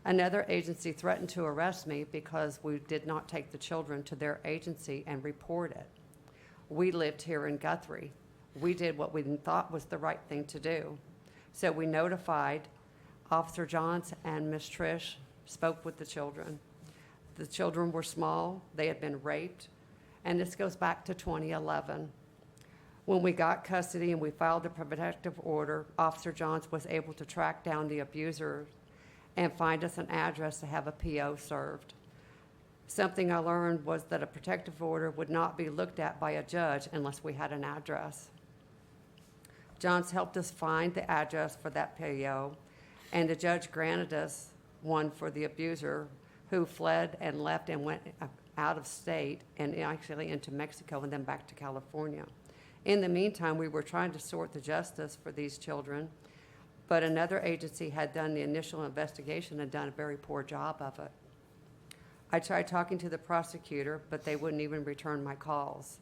Another agency threatened to arrest me because we did not take the children to their agency and report it. We lived here in Guthrie. We did what we thought was the right thing to do. So we notified Officer Johns, and Miss Trish spoke with the children. The children were small, they had been raped, and this goes back to 2011. When we got custody and we filed a protective order, Officer Johns was able to track down the abuser and find us an address to have a PO served. Something I learned was that a protective order would not be looked at by a judge unless we had an address. Johns helped us find the address for that PO, and the judge granted us one for the abuser who fled and left and went out of state and actually into Mexico and then back to California. In the meantime, we were trying to sort the justice for these children, but another agency had done the initial investigation and done a very poor job of it. I tried talking to the prosecutor, but they wouldn't even return my calls.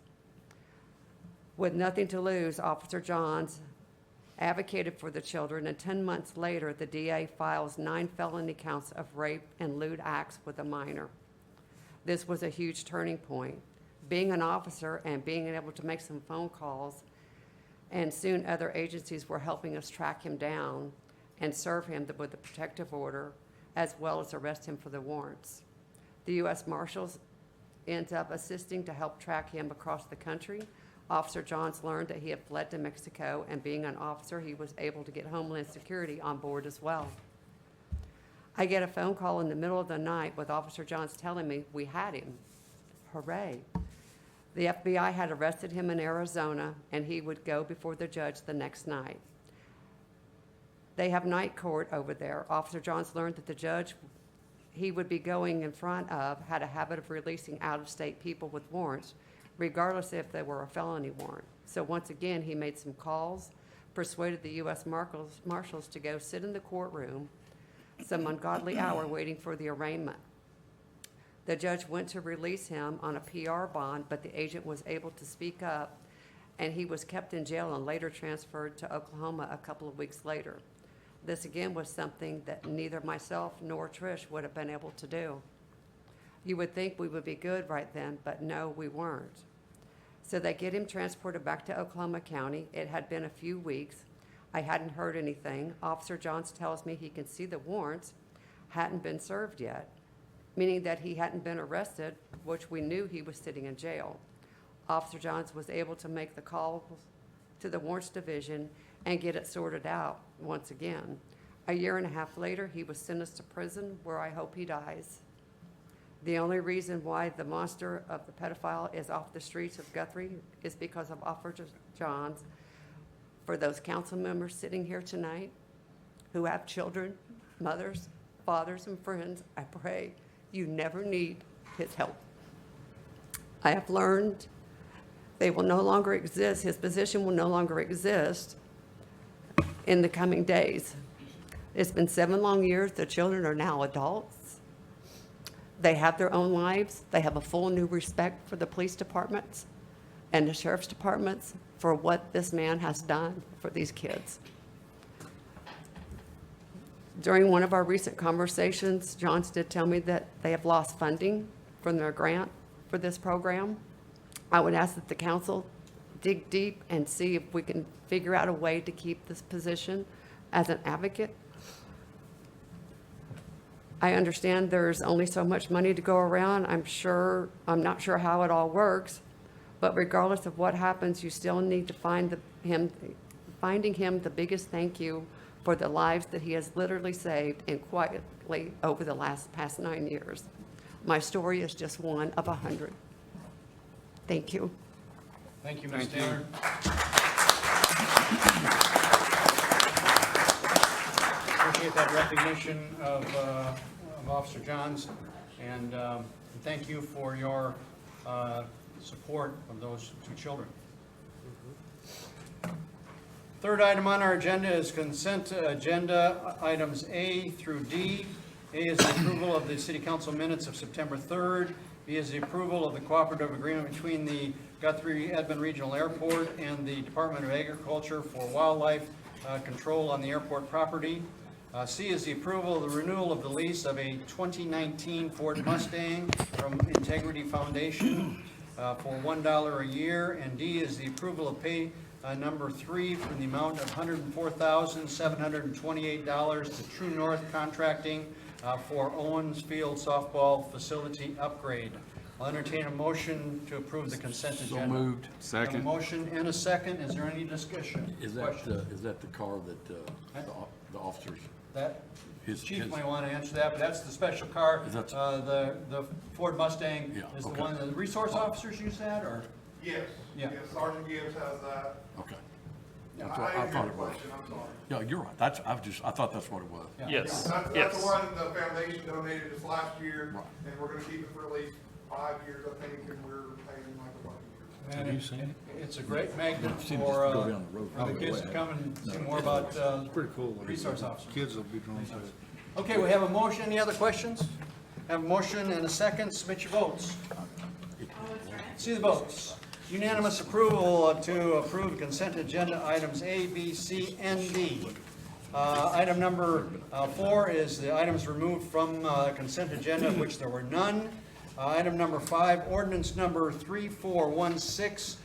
With nothing to lose, Officer Johns advocated for the children, and 10 months later, the DA files 9 felony counts of rape and lewd acts with a minor. This was a huge turning point. Being an officer and being able to make some phone calls, and soon other agencies were helping us track him down and serve him with the protective order, as well as arrest him for the warrants. The U.S. Marshals ends up assisting to help track him across the country. Officer Johns learned that he had fled to Mexico, and being an officer, he was able to get Homeland Security on board as well. I get a phone call in the middle of the night with Officer Johns telling me we had him. Hooray. The FBI had arrested him in Arizona, and he would go before the judge the next night. They have night court over there. Officer Johns learned that the judge he would be going in front of had a habit of releasing out-of-state people with warrants, regardless if they were a felony warrant. So once again, he made some calls, persuaded the U.S. Marshals to go sit in the courtroom some ungodly hour waiting for the arraignment. The judge went to release him on a PR bond, but the agent was able to speak up, and he was kept in jail and later transferred to Oklahoma a couple of weeks later. This again was something that neither myself nor Trish would have been able to do. You would think we would be good right then, but no, we weren't. So they get him transported back to Oklahoma County. It had been a few weeks. I hadn't heard anything. Officer Johns tells me he can see the warrants hadn't been served yet, meaning that he hadn't been arrested, which we knew he was sitting in jail. Officer Johns was able to make the call to the warrants division and get it sorted out once again. A year and a half later, he was sentenced to prison, where I hope he dies. The only reason why the monster of the pedophile is off the streets of Guthrie is because of Officer Johns. For those council members sitting here tonight who have children, mothers, fathers, and friends, I pray you never need his help. I have learned they will no longer exist, his position will no longer exist in the coming days. It's been 7 long years. The children are now adults. They have their own lives. They have a full new respect for the police departments and the sheriff's departments for what this man has done for these kids. During one of our recent conversations, Johns did tell me that they have lost funding from their grant for this program. I would ask that the council dig deep and see if we can figure out a way to keep this position as an advocate. I understand there's only so much money to go around. I'm not sure how it all works, but regardless of what happens, you still need to finding him the biggest thank you for the lives that he has literally saved and quietly over the past 9 years. My story is just one of 100. Thank you. Thank you, Ms. Taylor. Appreciate that recognition of Officer Johns, and thank you for your support of those 2 children. Third item on our agenda is consent agenda items A through D. A is the approval of the City Council minutes of September 3rd. B is the approval of the cooperative agreement between the Guthrie-Edmond Regional Airport and the Department of Agriculture for wildlife control on the airport property. C is the approval of the renewal of the lease of a 2019 Ford Mustang from Integrity Foundation for $1 a year. And D is the approval of pay number 3 from the amount of $104,728 to True North Contracting for Owens Field softball facility upgrade. I'll entertain a motion to approve the consent agenda. So moved. Have a Second. motion and a second. Is there any discussion? Is that Questions? the car that the officers? That, His- Chief his- might want to answer that, but that's the special car. Is that- The Ford Mustang Yeah, is the okay. one, the resource officers use that, or? Yes, Yeah. yes, Sergeant Gibbs has that. Okay. I That's what I didn't thought hear it the was. question, I'm sorry. Yeah, you're right. I thought that's what it was. Yeah. Yes, That's yes. the one the foundation donated us last year, Right. and we're gonna keep it for at least 5 years, I think, and we're paying like a buck a year. And Have you seen it? It's a great magnet I've seen it for just go down the road. the kids to come and see more about Pretty cool. resource officers. Kids will be drawn to it. Okay, we have a motion. Any other questions? Have a motion and a second. Submit your votes. See the votes. Unanimous approval to approve consent agenda items A, B, C, and D. Item number 4 is the items removed from consent agenda, of which there were none. Item number 5, ordinance number 3416,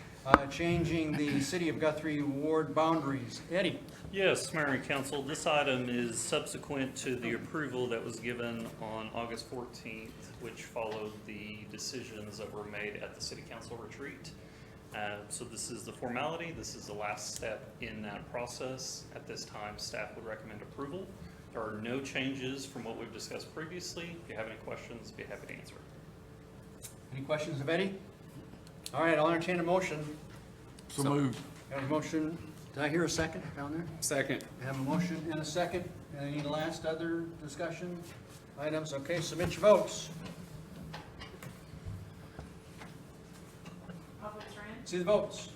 changing the City of Guthrie ward boundaries. Eddie? Yes, Mayor and Council, this item is subsequent to the approval that was given on August 14th, which followed the decisions that were made at the City Council retreat. So this is the formality, this is the last step in that process. At this time, staff would recommend approval. There are no changes from what we've discussed previously. If you have any questions, be happy to answer. Any questions of Eddie? All right, I'll entertain a motion. So moved. Have a motion. Did I hear a second down there? Second. I have a motion and a second. Any last other discussion items? Okay, submit your votes. See the votes.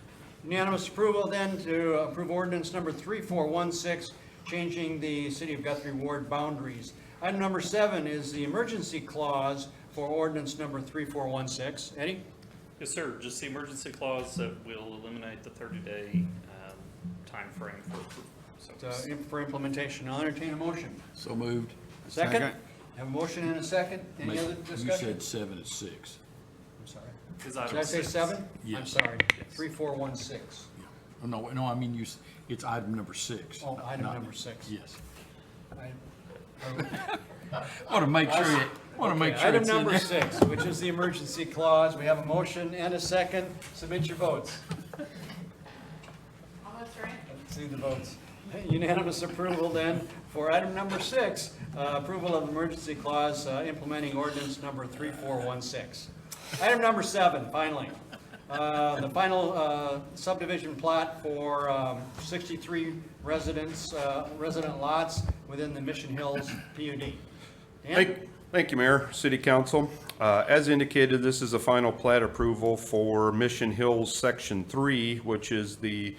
Unanimous approval then to approve ordinance number 3416, changing the City of Guthrie ward boundaries. Item number 7 is the emergency clause for ordinance number 3416. Eddie? Yes, sir, just the emergency clause that will eliminate the 30-day timeframe for approval. So For implementation. I'll entertain a motion. So moved. Second? Second. Have a motion and a second. Any other You discussion? said 7 at 6. I'm sorry. is Did item I say 6. 7? I'm Yes. sorry. Yes. 3416. Yeah. No, I mean, it's item number 6. Oh, item not- number 6. Yes. I- Want to make sure Item it's in number there. 6, which is the emergency clause. We have a motion and a second. Submit your votes. Let's see the votes. Unanimous approval then for item number 6, approval of emergency clause implementing ordinance number 3416. Item number 7, finally. The final subdivision plat for 63 resident lots within the Mission Hills PUD. Dan? Thank you, Mayor, City Council. As indicated, this is a final plat approval for Mission Hills Section 3, which is the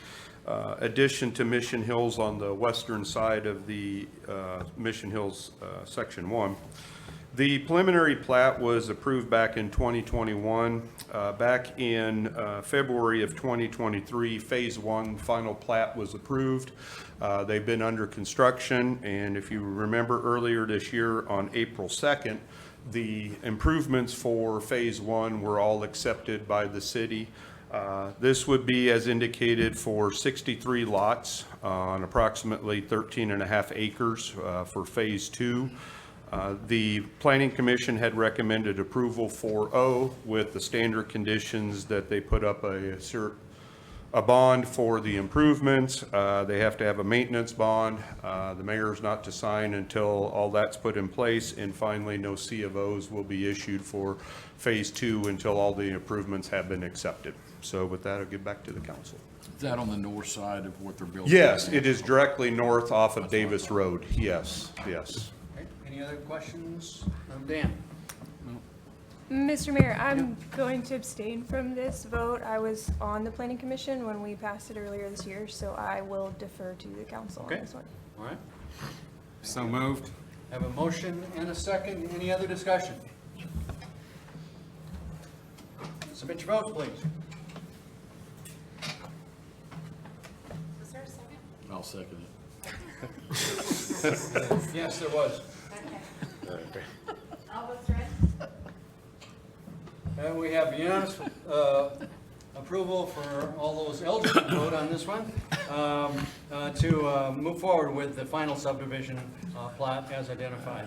addition to Mission Hills on the western side of the Mission Hills Section 1. The preliminary plat was approved back in 2021. Back in February of 2023, Phase 1 final plat was approved. They've been under construction, and if you remember earlier this year on April 2nd, the improvements for Phase 1 were all accepted by the city. This would be, as indicated, for 63 lots on approximately 13 and a half acres for Phase 2. The Planning Commission had recommended approval for O with the standard conditions that they put up a bond for the improvements. They have to have a maintenance bond. The mayor's not to sign until all that's put in place. And finally, no C of Os will be issued for Phase 2 until all the improvements have been accepted. So with that, I'll give back to the council. Is that on the north side of what they're building? Yes, it is directly north off of Davis Road. Yes, yes. Okay, any other questions? Dan? Mr. Mayor, I'm going to abstain from this vote. I was on the planning commission when we passed it earlier this year, so I will defer to the council on Okay. this one. All right. So moved. Have a motion and a second. Any other discussion? Submit your votes, please. I'll second it. Yes, there was. And we have unanimous approval for all those eligible to vote on this one, to move forward with the final subdivision plat as identified.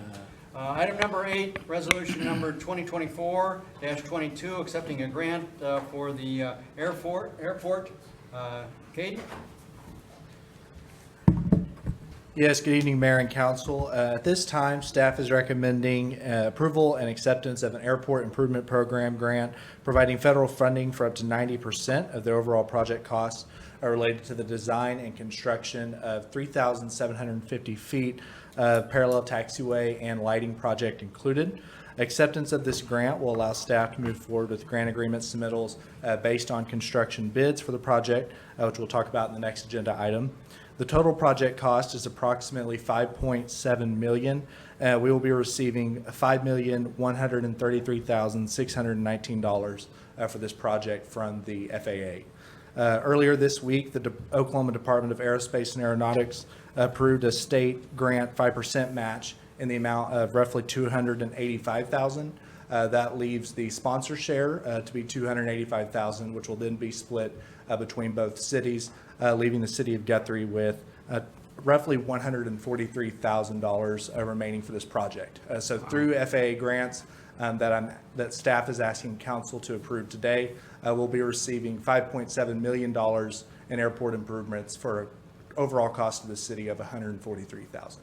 Item number 8, resolution number 2024-22, accepting a grant for the airport. Katie? Yes, good evening, Mayor and Council. At this time, staff is recommending approval and acceptance of an airport improvement program grant, providing federal funding for up to 90% of the overall project costs related to the design and construction of 3,750 feet of parallel taxiway and lighting project included. Acceptance of this grant will allow staff to move forward with grant agreement submittals based on construction bids for the project, which we'll talk about in the next agenda item. The total project cost is approximately $5.7 million. We will be receiving $5,133,619 for this project from the FAA. Earlier this week, the Oklahoma Department of Aerospace and Aeronautics approved a state grant 5% match in the amount of roughly $285,000. That leaves the sponsor share to be $285,000, which will then be split between both cities, leaving the city of Guthrie with roughly $143,000 remaining for this project. So through FAA grants that staff is asking council to approve today, we'll be receiving $5.7 million in airport improvements for an overall cost of the city of $143,000.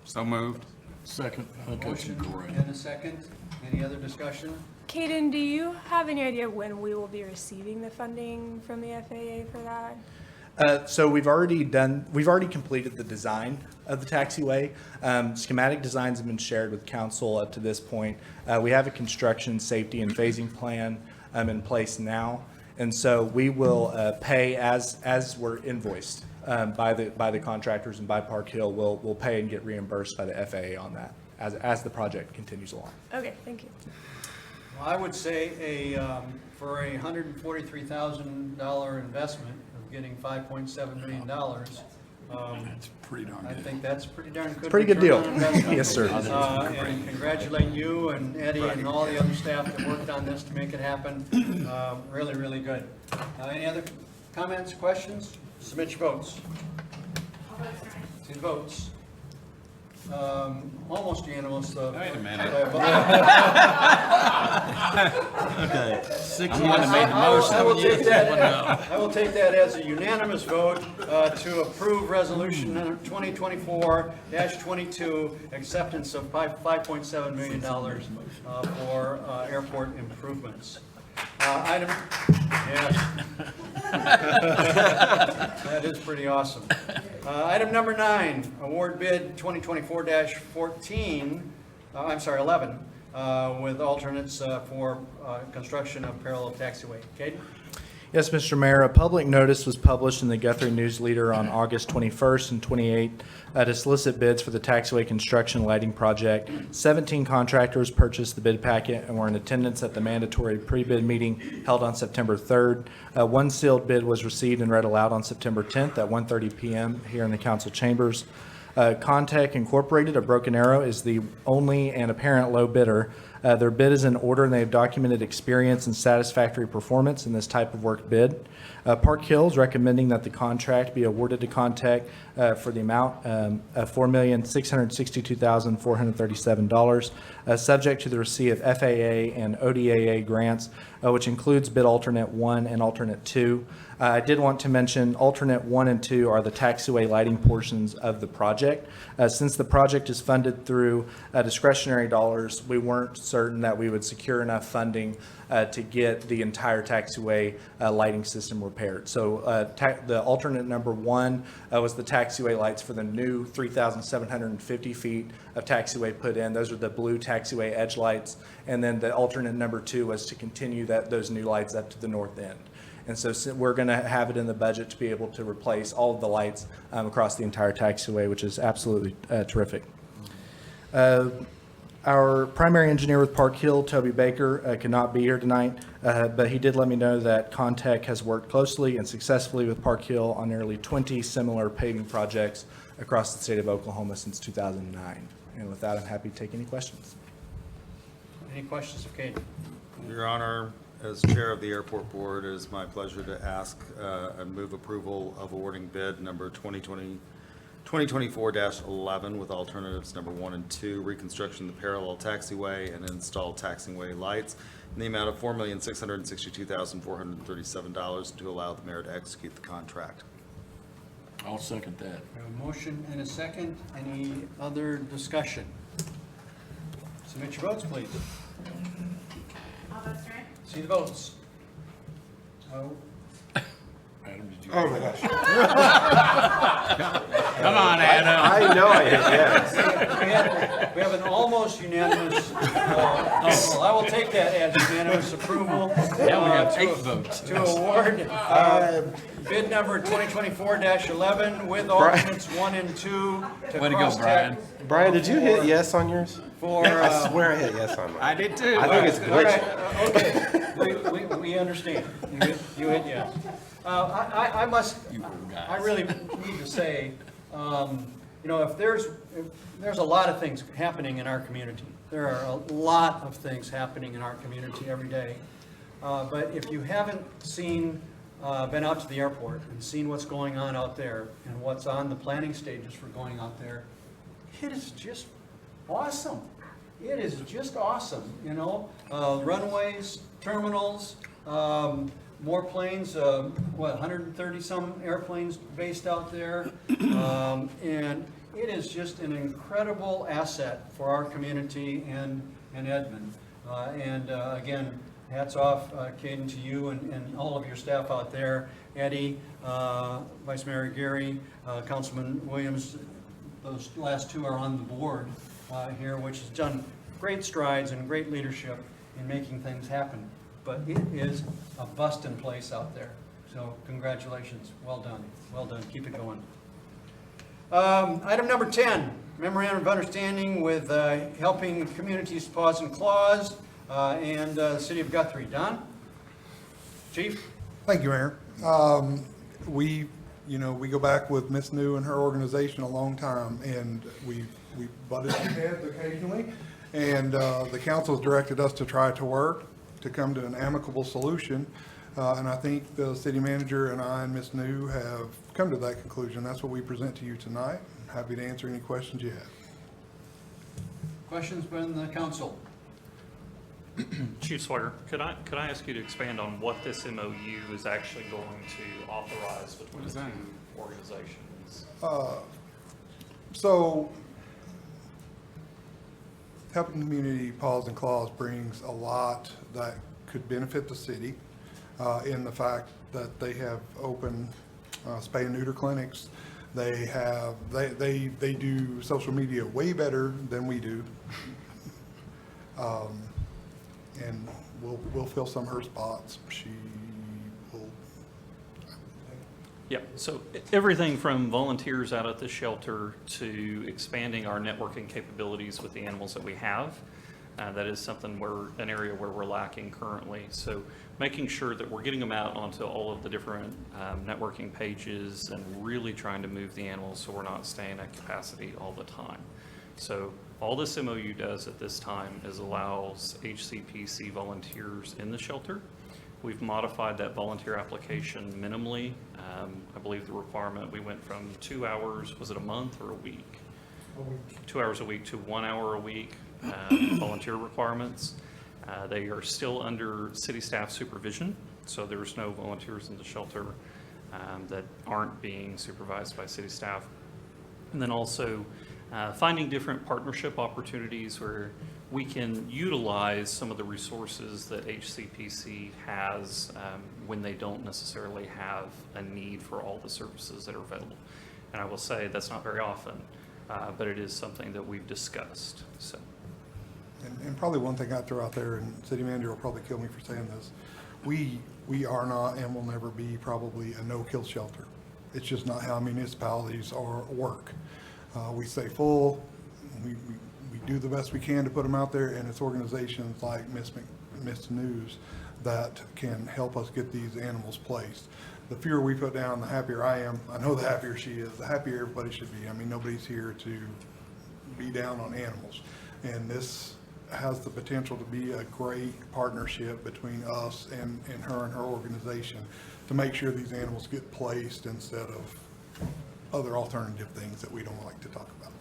So moved. Second. I think that's Motion great. and a second. Any other discussion? Kaden, do you have any idea when we will be receiving the funding from the FAA for that? So we've already completed the design of the taxiway. Schematic designs have been shared with council up to this point. We have a construction, safety, and phasing plan in place now. And so we will pay as we're invoiced by the contractors, and by Park Hill, we'll pay and get reimbursed by the FAA on that as the project continues along. Okay, thank you. Well, I would say for a $143,000 investment of getting $5.7 million, That's pretty darn I good. think that's pretty darn good. Pretty good deal. return on investment. Yes, sir. And congratulate you and Eddie and all the other staff that worked on this to make it happen. Really, really good. Any other comments, questions? Submit your votes. See the votes. Almost unanimous. Wait a minute. Okay. Six I will take that as a unanimous vote to approve resolution number 2024-22, acceptance of $5.7 million for airport improvements. Item, yes. That is pretty awesome. Item number 9, award bid 2024-14, 11, with alternates for construction of parallel taxiway. Caden? Yes, Mr. Mayor, a public notice was published in the Guthrie News Leader on August 21st and 28th to solicit bids for the taxiway construction lighting project. 17 contractors purchased the bid packet and were in attendance at the mandatory pre-bid meeting held on September 3rd. One sealed bid was received and read aloud on September 10th at 1:30 p.m. here in the council chambers. Contech Incorporated of Broken Arrow is the only and apparent low bidder. Their bid is in order, and they have documented experience and satisfactory performance in this type of work bid. Park Hill is recommending that the contract be awarded to Contech for the amount of $4,662,437, subject to the receipt of FAA and ODAA grants, which includes bid alternate 1 and alternate 2. I did want to mention alternate 1 and 2 are the taxiway lighting portions of the project. Since the project is funded through discretionary dollars, we weren't certain that we would secure enough funding to get the entire taxiway lighting system repaired. So the alternate number 1 was the taxiway lights for the new 3,750 feet of taxiway put in. Those are the blue taxiway edge lights. And then the alternate number 2 was to continue those new lights up to the north end. And so we're going to have it in the budget to be able to replace all of the lights across the entire taxiway, which is absolutely terrific. Our primary engineer with Park Hill, Toby Baker, could not be here tonight, but he did let me know that Contech has worked closely and successfully with Park Hill on nearly 20 similar paving projects across the state of Oklahoma since 2009. And with that, I'm happy to take any questions. Any questions of Katie? Your Honor, as Chair of the Airport Board, it is my pleasure to ask and move approval of awarding bid number 2024-11 with alternatives number 1 and 2, reconstruction of the parallel taxiway and install taxiway lights in the amount of $4,662,437 to allow the mayor to execute the contract. I'll second that. We have a motion and a second. Any other discussion? Submit your votes, please. All votes right? See the votes. Oh, Adam, did you? Oh, my gosh. Come on, Adam. I know I hit yes. we have an almost unanimous, well, I will take that as unanimous approval. Now we have to- 8 votes. To award bid number 2024-11 with alternates 1 and 2 to Way to go, Brian. Brian, did you hit yes on yours? For, I swear I hit yes on mine. I did too. I think it's all glitched. right, okay, we understand. You hit yes. I must, You little guys. I really need to say, if there's a lot of things happening in our community. There are a lot of things happening in our community every day. But if you haven't been out to the airport and seen what's going on out there and what's on the planning stages for going out there, it is just awesome. It is just awesome, runways, terminals, more planes, 130 some airplanes based out there. And it is just an incredible asset for our community and Edmond. Again, hats off, Caden, to you and all of your staff out there. Eddie, Vice Mayor Gary, Councilman Williams, those last two are on the board here, which has done great strides and great leadership in making things happen. But it is a bustin' place out there. So congratulations. Well done. Well done. Keep it going. Item number 10, memorandum of understanding with Helping Communities Paws and Claws and City of Guthrie. Don? Chief? Thank you, Mayor. We go back with Miss New and her organization a long time, and we butted heads occasionally, and the council's directed us to try to work to come to an amicable solution, and I think the city manager and I and Miss New have come to that conclusion. That's what we present to you tonight. I'm happy to answer any questions you have. Questions from the council? Chief Sawyer, could I ask you to expand on what this MOU is actually going to authorize between the two organizations? So, Helping Community Paws and Claws brings a lot that could benefit the city in the fact that they have open spay and neuter clinics. They do social media way better than we do. And we'll fill some of her spots. She will. Yeah, so everything from volunteers out at the shelter to expanding our networking capabilities with the animals that we have. That is something an area where we're lacking currently. So making sure that we're getting them out onto all of the different networking pages and really trying to move the animals so we're not staying at capacity all the time. So all this MOU does at this time is allows HCPC volunteers in the shelter. We've modified that volunteer application minimally. I believe the requirement, we went from 2 hours, was it a month or a week? 2 hours a week to 1 hour a week volunteer requirements. They are still under city staff supervision, so there's no volunteers in the shelter that aren't being supervised by city staff. And then also finding different partnership opportunities where we can utilize some of the resources that HCPC has when they don't necessarily have a need for all the services that are available. And I will say that's not very often, but it is something that we've discussed. So. And probably one thing I'd throw out there, and city manager will probably kill me for saying this, we are not and will never be probably a no-kill shelter. It's just not how municipalities work. We stay full, we do the best we can to put them out there, and it's organizations like Miss News that can help us get these animals placed. The fewer we put down, the happier I am. I know the happier she is, the happier everybody should be. I mean, nobody's here to be down on animals. And this has the potential to be a great partnership between us and her organization to make sure these animals get placed instead of other alternative things that we don't like to talk about.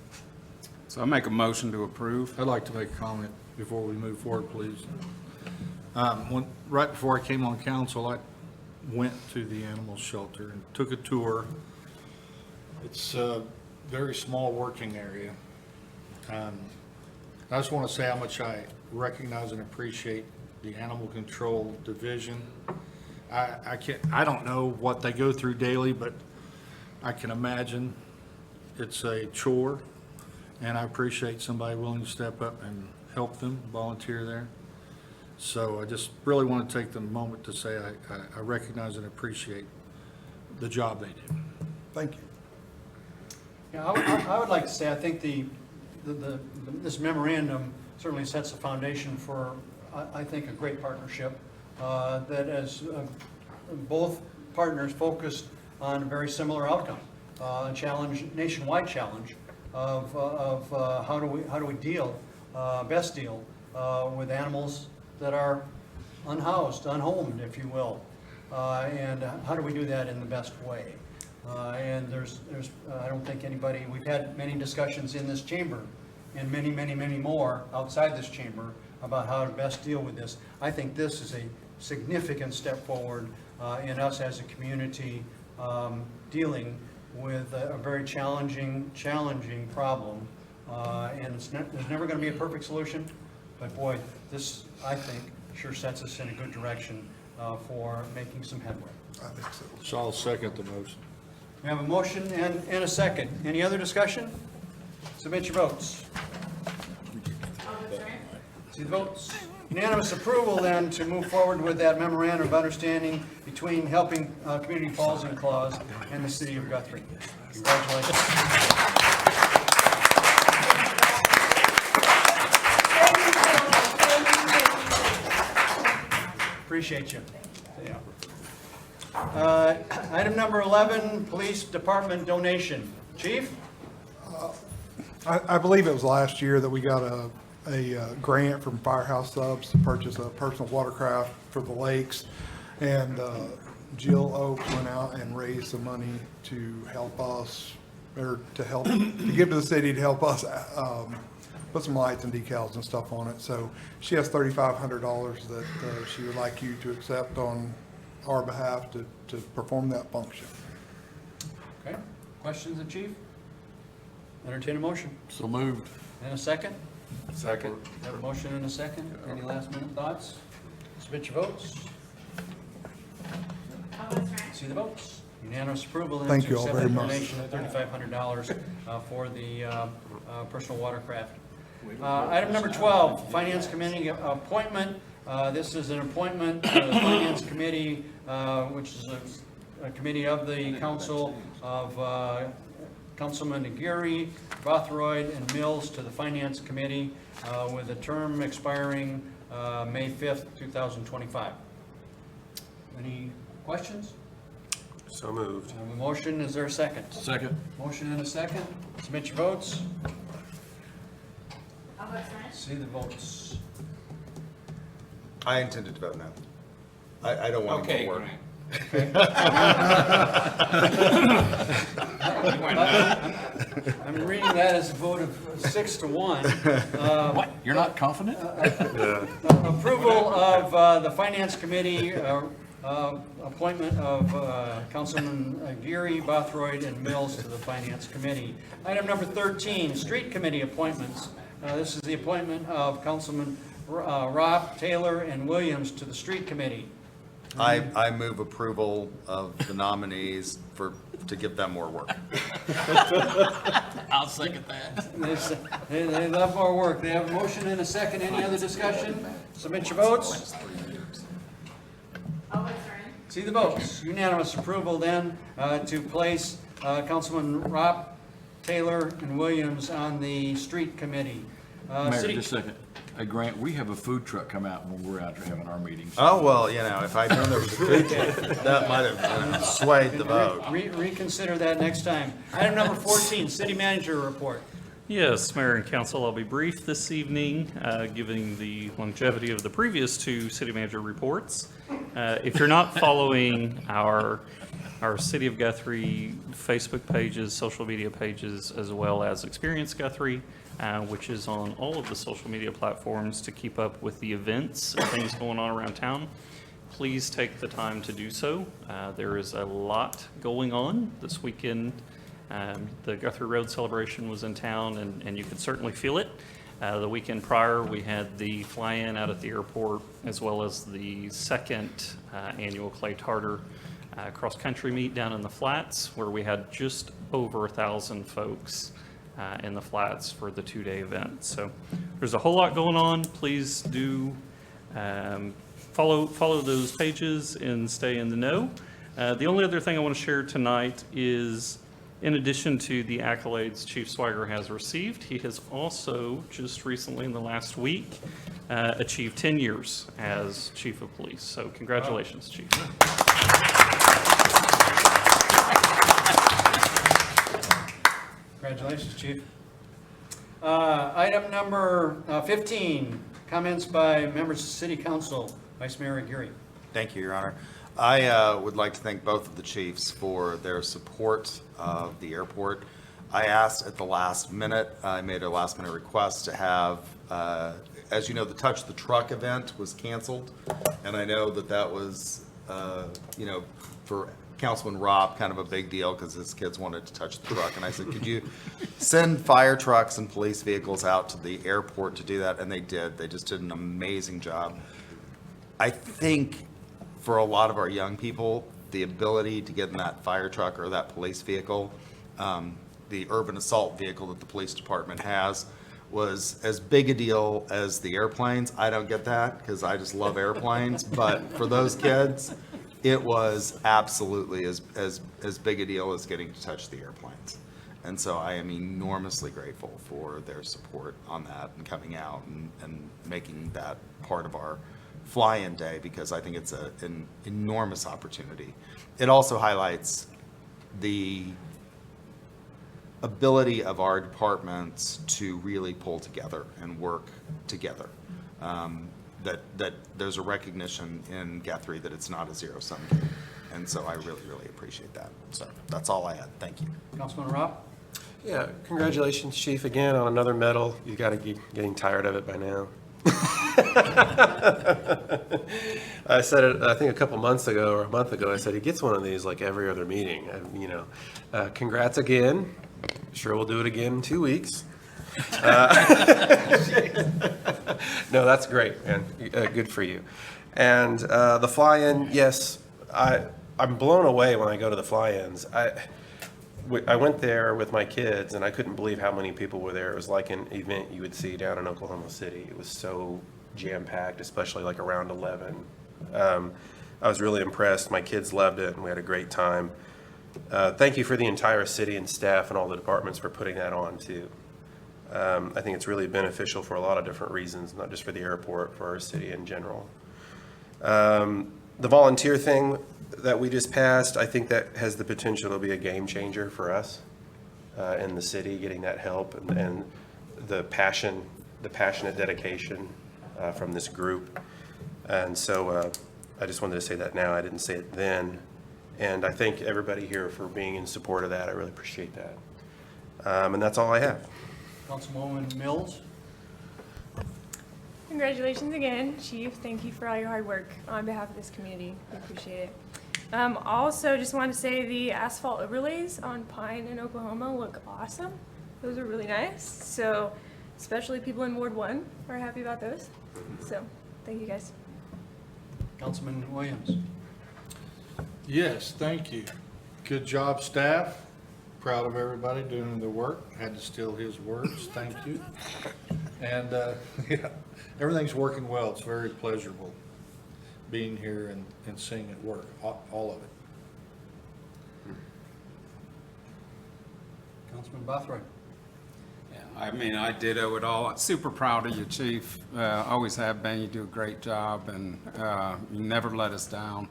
So I make a motion to approve. I'd like to make a comment before we move forward, please. Right before I came on council, I went to the animal shelter and took a tour. It's a very small working area. I just want to say how much I recognize and appreciate the animal control division. I don't know what they go through daily, but I can imagine it's a chore, and I appreciate somebody willing to step up and help them, volunteer there. So I just really want to take the moment to say I recognize and appreciate the job they do. Thank you. Yeah, I would like to say, I think this memorandum certainly sets the foundation for, I think, a great partnership that as both partners focused on a very similar outcome, nationwide challenge of how do we deal, best deal with animals that are unhoused, unhomed, if you will, and how do we do that in the best way? And there's I don't think anybody, we've had many discussions in this chamber and many more outside this chamber about how to best deal with this. I think this is a significant step forward in us as a community dealing with a very challenging problem. And there's never going to be a perfect solution, but boy, this, I think, sure sets us in a good direction for making some headway. I think so. So I'll second the motion. We have a motion and a second. Any other discussion? Submit your votes. Alderman See the votes. Unanimous approval then to move forward with that memorandum of understanding between Helping Community Falls and Claus and the city of Guthrie. Congratulations. Appreciate you. Yeah. Item number 11, Police Department donation. Chief? I believe it was last year that we got a grant from Firehouse Subs to purchase a personal watercraft for the lakes. And Jill Oaks went out and raised some money to help us, or to give to the city to help us put some lights and decals and stuff on it. So she has $3,500 that she would like you to accept on our behalf to perform that function. Okay. Questions of Chief? Entertain a motion. So moved. And a second? Second. Have a motion and a second. Any last minute thoughts? Submit your votes. Alderman Strain. See the votes. Unanimous approval then Thank to you all accept very the much. donation of $3,500 for the personal watercraft. Item number 12, Finance Committee appointment. This is an appointment to the Finance Committee, which is a committee of the council of Councilman Aguirre, Bothroyd, and Mills to the Finance Committee with a term expiring May 5th, 2025. Any questions? So moved. I have a motion. Is there a second? Second. Motion and a second. Submit your votes. Alderman Strain. See the votes. I intended to vote no. I don't want to work. I'm reading that as a vote of 6-1. What? You're not confident? Approval of the Finance Committee appointment of Councilman Aguirre, Bothroyd, and Mills to the Finance Committee. Item number 13, Street Committee appointments. This is the appointment of Councilman Ropp, Taylor, and Williams to the Street Committee. I move approval of the nominees to give them more work. I'll second that. They love more work. They have a motion and a second. Any other discussion? Submit your votes. Alderman Strain. See the votes. Unanimous approval then to place Councilman Ropp, Taylor, and Williams on the Street Committee. Mayor, City- just a second. Grant, we have a food truck come out when we're out there having our meetings. Oh, well, if I'd known there was a food truck, that might have swayed the vote. Reconsider that next time. Item number 14, city manager report. Yes, Mayor and Council, I'll be brief this evening, given the longevity of the previous two city manager reports. If you're not following our City of Guthrie Facebook pages, social media pages, as well as Experience Guthrie, which is on all of the social media platforms to keep up with the events and things going on around town, please take the time to do so. There is a lot going on this weekend. The Guthrie Road celebration was in town, and you could certainly feel it. The weekend prior, we had the fly-in out at the airport, as well as the second annual Clay Tartar cross-country meet down in the Flats, where we had just over 1,000 folks in the Flats for the two-day event. So there's a whole lot going on. Please do follow those pages and stay in the know. The only other thing I want to share tonight is, in addition to the accolades Chief Swiger has received, he has also just recently in the last week achieved 10 years as Chief of Police. So congratulations, Chief. Congratulations, Chief. Item number 15, comments by members of City Council. Vice Mayor Aguirre. Thank you, Your Honor. I would like to thank both of the chiefs for their support of the airport. I asked at the last minute, I made a last minute request to have, as you know, the Touch the Truck event was canceled. And I know that was, for Councilman Rob, kind of a big deal because his kids wanted to touch the truck. And I said, could you send fire trucks and police vehicles out to the airport to do that? And they did. They just did an amazing job. I think for a lot of our young people, the ability to get in that fire truck or that police vehicle, the urban assault vehicle that the police department has, was as big a deal as the airplanes. I don't get that because I just love airplanes. But for those kids, it was absolutely as big a deal as getting to touch the airplanes. And so I am enormously grateful for their support on that and coming out and making that part of our fly-in day, because I think it's an enormous opportunity. It also highlights the ability of our departments to really pull together and work together. That there's a recognition in Guthrie that it's not a zero-sum game. And so I really, really appreciate that. So that's all I had. Thank you. Councilman Rob. Yeah, congratulations, Chief, again on another medal. You got to be getting tired of it by now. I said it, I think a couple months ago or a month ago, I said he gets one of these like every other meeting. Congrats again. Sure, we'll do it again in 2 weeks. No, that's great, man. Good for you. And the fly-in, yes, I'm blown away when I go to the fly-ins. I went there with my kids, and I couldn't believe how many people were there. It was like an event you would see down in Oklahoma City. It was so jam-packed, especially like around 11. I was really impressed. My kids loved it, and we had a great time. Thank you for the entire city and staff and all the departments for putting that on, too. I think it's really beneficial for a lot of different reasons, not just for the airport, for our city in general. The volunteer thing that we just passed, I think that has the potential to be a game changer for us in the city, getting that help and the passionate dedication from this group. And so I just wanted to say that now. I didn't say it then. And I thank everybody here for being in support of that. I really appreciate that. And that's all I have. Councilwoman Mills. Congratulations again, Chief. Thank you for all your hard work on behalf of this community. We appreciate it. Also, just wanted to say the asphalt overlays on Pine in Oklahoma look awesome. Those are really nice. So, especially people in Ward 1 are happy about those. So, thank you guys. Councilman Williams. Yes, thank you. Good job, staff. Proud of everybody doing the work. Had to steal his words. Thank you. And yeah, everything's working well. It's very pleasurable being here and seeing it work, all of it. Councilman Bothroyd. Yeah, I mean, I ditto it all. I'm super proud of you, Chief. Always have been. You do a great job, and you never let us down.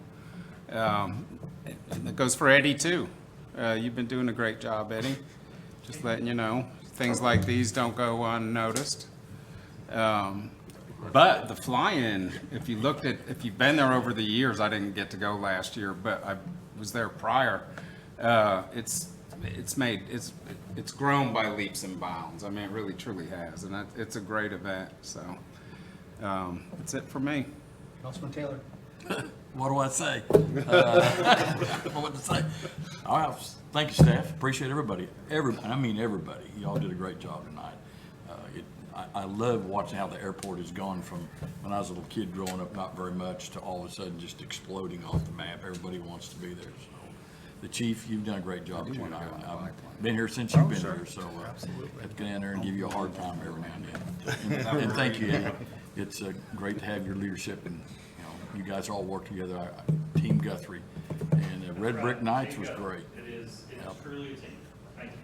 And it goes for Eddie, too. You've been doing a great job, Eddie. Just letting you know, things like these don't go unnoticed. But the fly-in, if you've been there over the years, I didn't get to go last year, but I was there prior. It's grown by leaps and bounds. I mean, it really truly has, and it's a great event. So that's it for me. Councilman Taylor. What do I say? What to say? All right, thank you, staff. Appreciate everybody. I mean everybody. Y'all did a great job tonight. I love watching how the airport has gone from when I was a little kid growing up, not very much, to all of a sudden just exploding off the map. Everybody wants to be there. So, the chief, you've done a great job too. I've been here since you've been here, so I have to get in there and give you a hard time every now and then. And thank you, Eddie. It's great to have your leadership, and you guys all work together. Team Guthrie, and Red Brick Nights was great. It is truly a team. Thank you.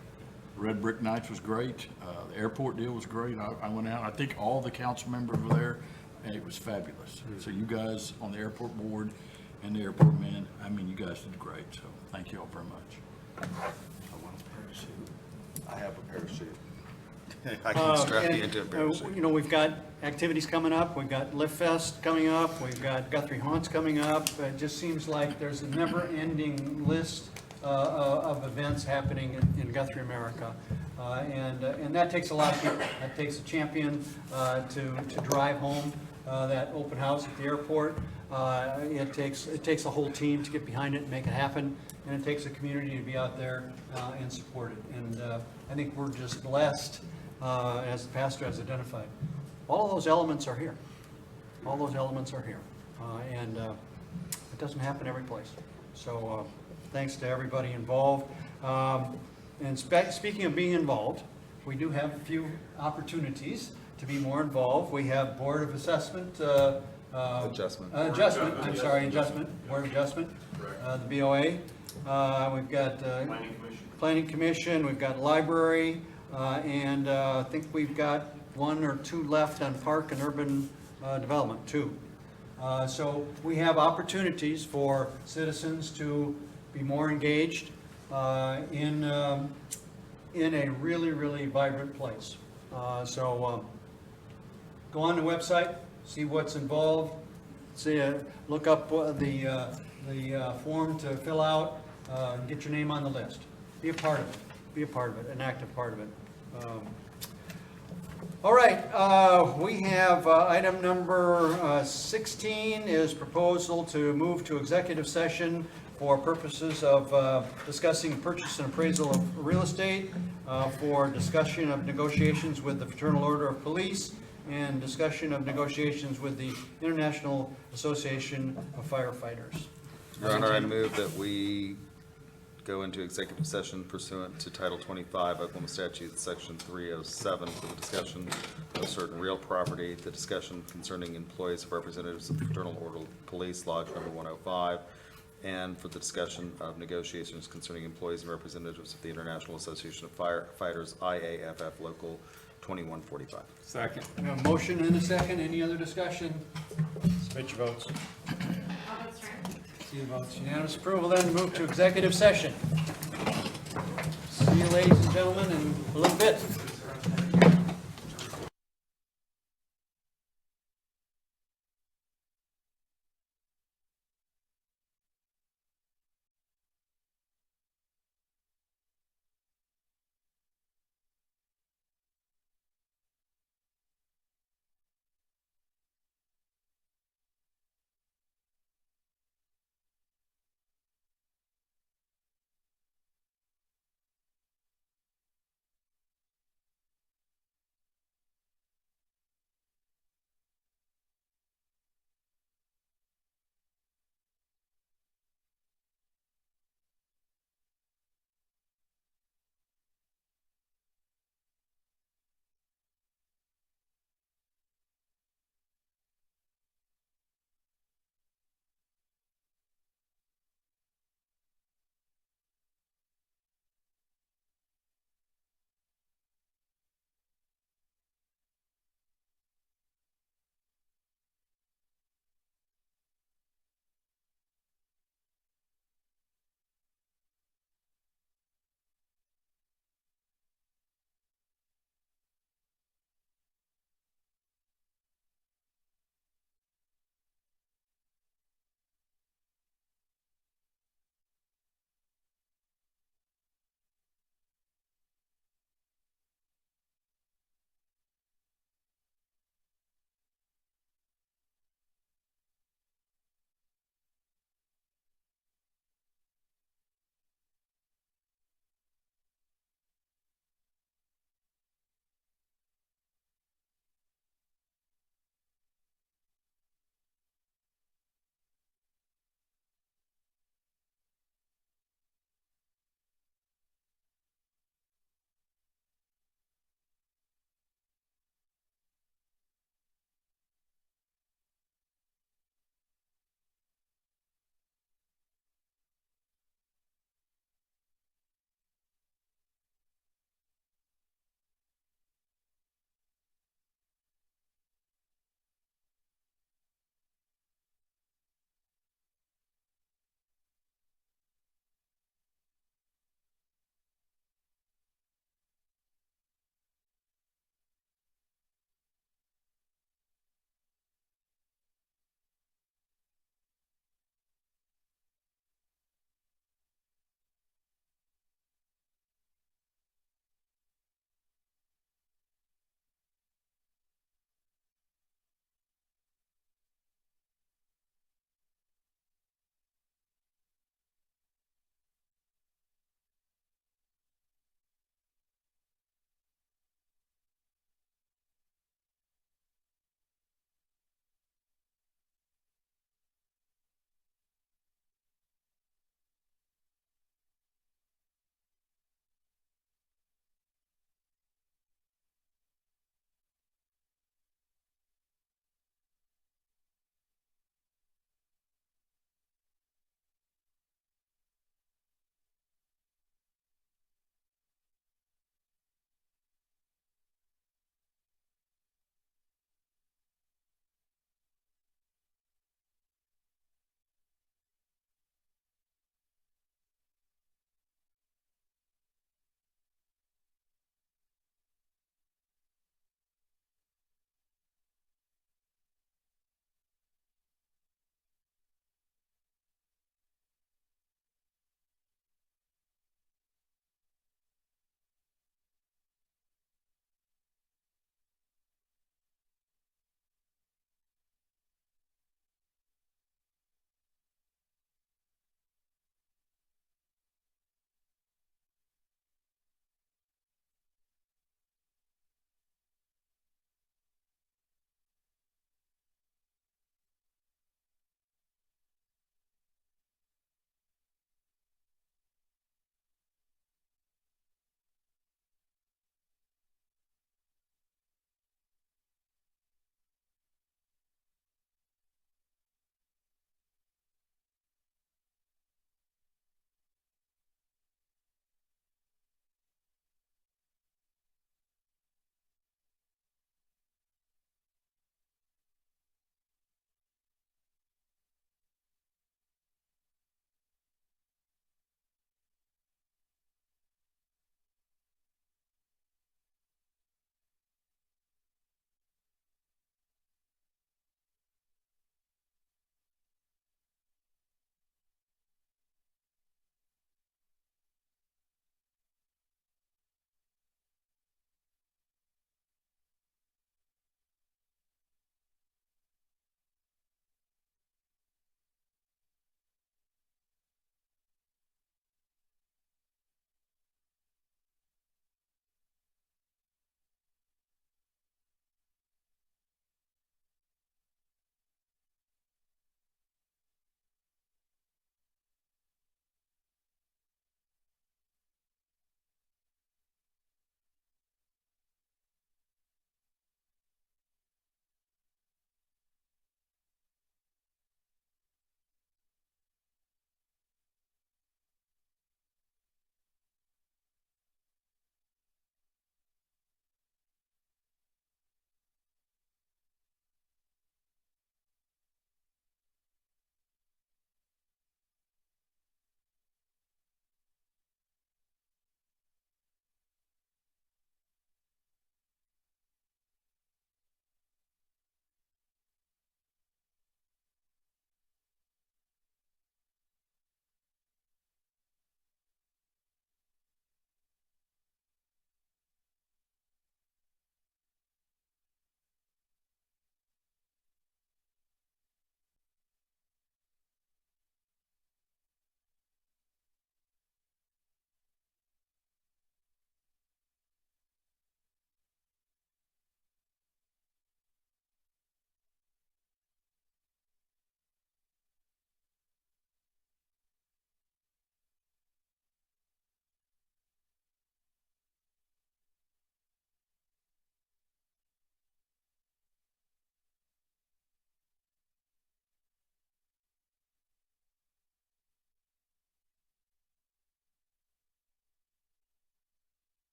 Red Brick Nights was great. The airport deal was great. I went out. I think all the council members were there, and it was fabulous. So you guys on the airport board and the airport men, I mean, you guys did great. So thank you all very much. I have a parachute. I can strap you into a parachute. You know, we've got activities coming up. We've got Lift Fest coming up. We've got Guthrie Haunts coming up. It just seems like there's a never-ending list of events happening in Guthrie, America. And that takes a lot of people. That takes a champion to drive home that open house at the airport. It takes a whole team to get behind it and make it happen. And it takes a community to be out there and support it. And I think we're just blessed, as the pastor has identified. All of those elements are here. All those elements are here. And it doesn't happen every place. So thanks to everybody involved. And speaking of being involved, we do have a few opportunities to be more involved. We have Board of Assessment. Adjustment. Board of Adjustment, the BOA. We've got Planning Commission, we've got Library, and I think we've got one or two left on Park and Urban Development, too. So we have opportunities for citizens to be more engaged in a really, really vibrant place. So go on the website, see what's involved, look up the form to fill out, and get your name on the list. Be a part of it. Be a part of it, an active part of it. All right, we have item number 16 is proposal to move to executive session for purposes of discussing purchase and appraisal of real estate, for discussion of negotiations with the Fraternal Order of Police, and discussion of negotiations with the International Association of Firefighters. Your Honor, I move that we go into executive session pursuant to Title 25 Oklahoma Statute, Section 307, for the discussion of certain real property, the discussion concerning employees of representatives of the Fraternal Order of Police, Lodge Number 105, and for the discussion of negotiations concerning employees and representatives of the International Association of Firefighters, IAFF Local 2145. Second. We have a motion and a second. Any other discussion? Submit your votes. Alderman Stern. Votes unanimous approval, then move to executive session. See you, ladies and gentlemen, in a little bit.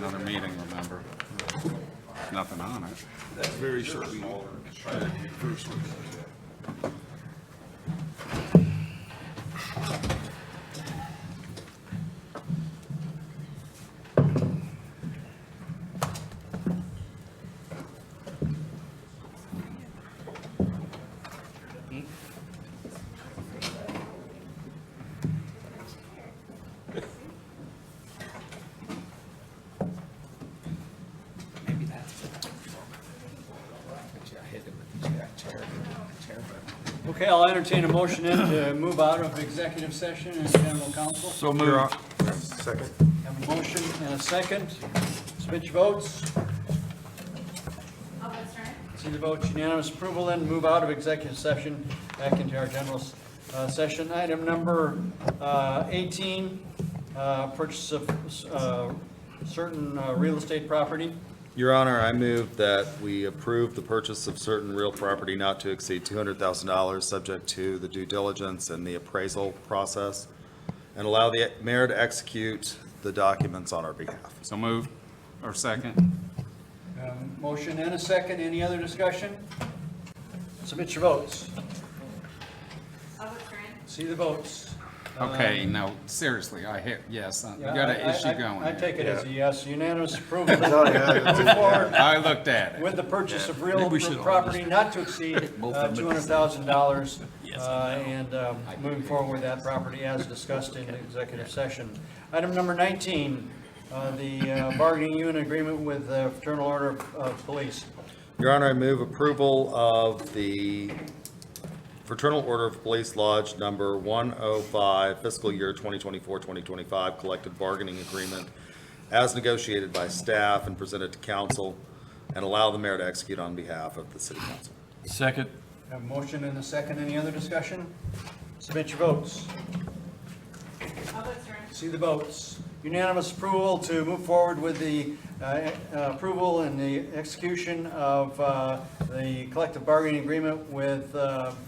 another meeting, remember? Nothing on it. That's very short. Okay, I'll entertain a motion in to move out of executive session and general counsel. So moved. Second. Have a motion and a second. Submit your votes. All votes stern. See the vote, unanimous approval, then move out of executive session back into our general session. Item number 18, purchase of certain real estate property. Your Honor, I move that we approve the purchase of certain real property not to exceed $200,000, subject to the due diligence and the appraisal process, and allow the mayor to execute the documents on our behalf. So moved, or second? Motion and a second. Any other discussion? Submit your votes. All votes stern. See the votes. Okay, no, seriously, I hit, yes, we Yeah, got an issue I going. take it here. as a yes, unanimous approval. Move forward I looked at it. with the purchase of real Maybe we should all property just not to exceed both of them at the $200,000. Yes, I know. And moving forward with that property as discussed in the executive session. Item number 19, the bargaining unit agreement with the Fraternal Order of Police. Your Honor, I move approval of the Fraternal Order of Police Lodge number 105 fiscal year 2024-2025 collective bargaining agreement as negotiated by staff and presented to council, and allow the mayor to execute on behalf of the city council. Second. Have a motion and a second. Any other discussion? Submit your votes. All votes stern. See the votes. Unanimous approval to move forward with the approval and the execution of the collective bargaining agreement with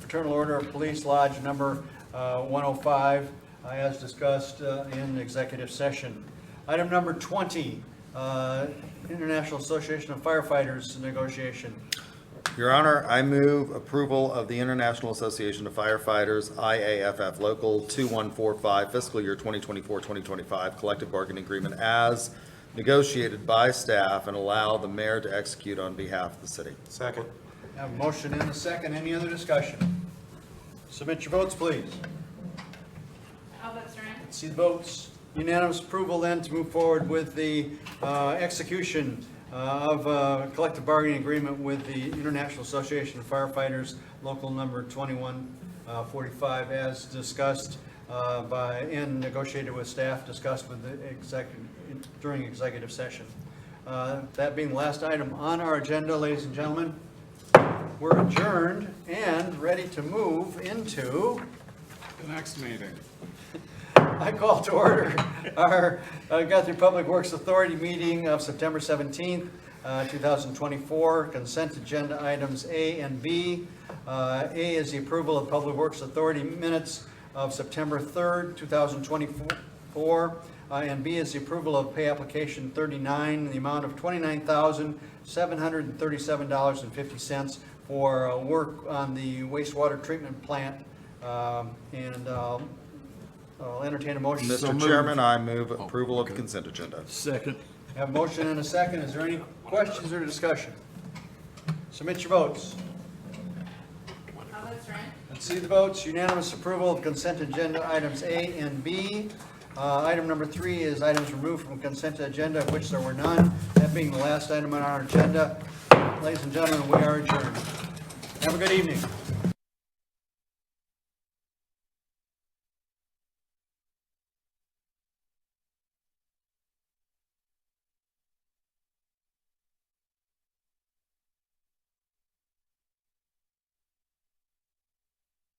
Fraternal Order of Police Lodge number 105, as discussed in executive session. Item number 20, International Association of Firefighters negotiation. Your Honor, I move approval of the International Association of Firefighters, IAFF Local 2145 fiscal year 2024-2025 collective bargaining agreement as negotiated by staff, and allow the mayor to execute on behalf of the city. Second. Have a motion and a second. Any other discussion? Submit your votes, please. All votes stern. See the votes. Unanimous approval then to move forward with the execution of collective bargaining agreement with the International Association of Firefighters, local number 2145, as discussed and negotiated with staff, discussed with the during executive session. That being the last item on our agenda, ladies and gentlemen, we're adjourned and ready to move into The next meeting. I call to order our Guthrie Public Works Authority meeting of September 17th, 2024. Consent agenda items A and B. A is the approval of Public Works Authority minutes of September 3rd, 2024. And B is the approval of pay application 39 in the amount of $29,737.50 for work on the wastewater treatment plant. I'll entertain a motion. Mr. Chairman, I move approval of the consent agenda. Second. Have a motion and a second. Is there any questions or discussion? Submit your votes. All votes stern. Let's see the votes. Unanimous approval of consent agenda items A and B. Item number 3 is items removed from consent agenda, of which there were none. That being the last item on our agenda. Ladies and gentlemen, we are adjourned. Have a good evening.